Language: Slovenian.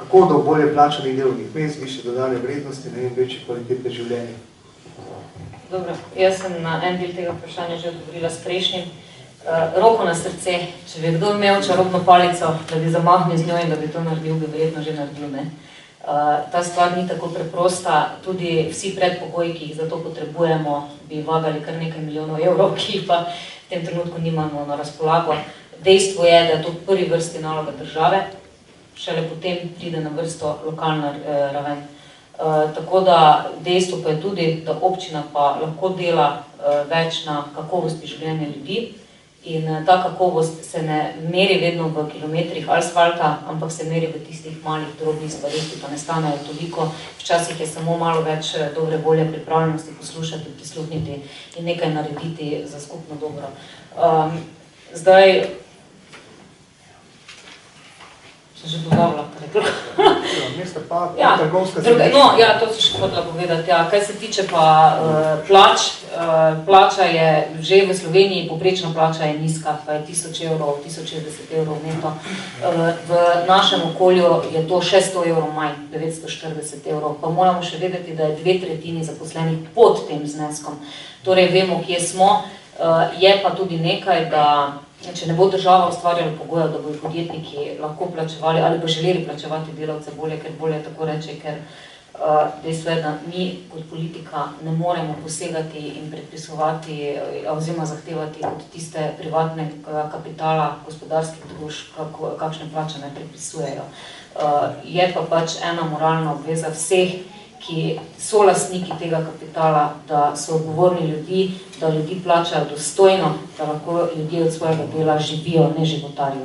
kako do bolje plačanih delovnih mest, više dodane vrednosti, ne vem, večje kvalitete življenja? Dobro, jaz sem na en del tega vprašanja že odgovorila s prejšnjim. Roko na srce, če bi kdo imel čarobno palico, da bi zamahnil z njo in da bi to naredil, bi verjetno že naredil, ne. Ta stvar ni tako preprosta, tudi vsi predpogoji, ki jih za to potrebujemo, bi vlagali kar nekaj milijonov evrov, ki jih pa v tem trenutku nimamo na razpolago. Dejstvo je, da je to v prvi vrsti naloga države, šele potem pride na vrsto lokalna raven. Tako da dejstvo pa je tudi, da občina pa lahko dela več na kakovosti življenja ljudi in ta kakovost se ne meri vedno v kilometrih asfalta, ampak se meri v tistih malih drobnih stvarih, ki pa ne stanejo toliko. Včasih je samo malo več dobre volje, pripravljenosti poslušati, prisluhniti in nekaj narediti za skupno dobro. Zdaj, že dodavila, rekla. Mesta pa trgovska zemljišča. No, ja, to si še hotela povedati. Ja. Kaj se tiče pa plač, plača je že v Sloveniji, povprečna plača je nizka, pa je 1000 evrov, 1060 evrov neto. V našem okolju je to še 100 evrov manj, 940 evrov, pa moramo še vedeti, da je 2/3 zaposlenih pod tem zneskom. Torej, vemo, kje smo, je pa tudi nekaj, da če ne bo država ustvarjala pogojev, da bodo podjetniki lahko plačevali ali pa želeli plačevati delavce bolje, ker bolje tako reče, ker dejstvo je, da mi kot politika ne moremo posegati in predpisovati oziroma zahtevati od tiste privatnega kapitala, gospodarskih družb, kakšne plače naj predpisujejo. Je pa pač ena moralna obveza vseh, ki so lastniki tega kapitala, da so odgovorni ljudi, da ljudi plačajo dostojno, da lahko ljudje od svojega dela živijo, ne životarijo.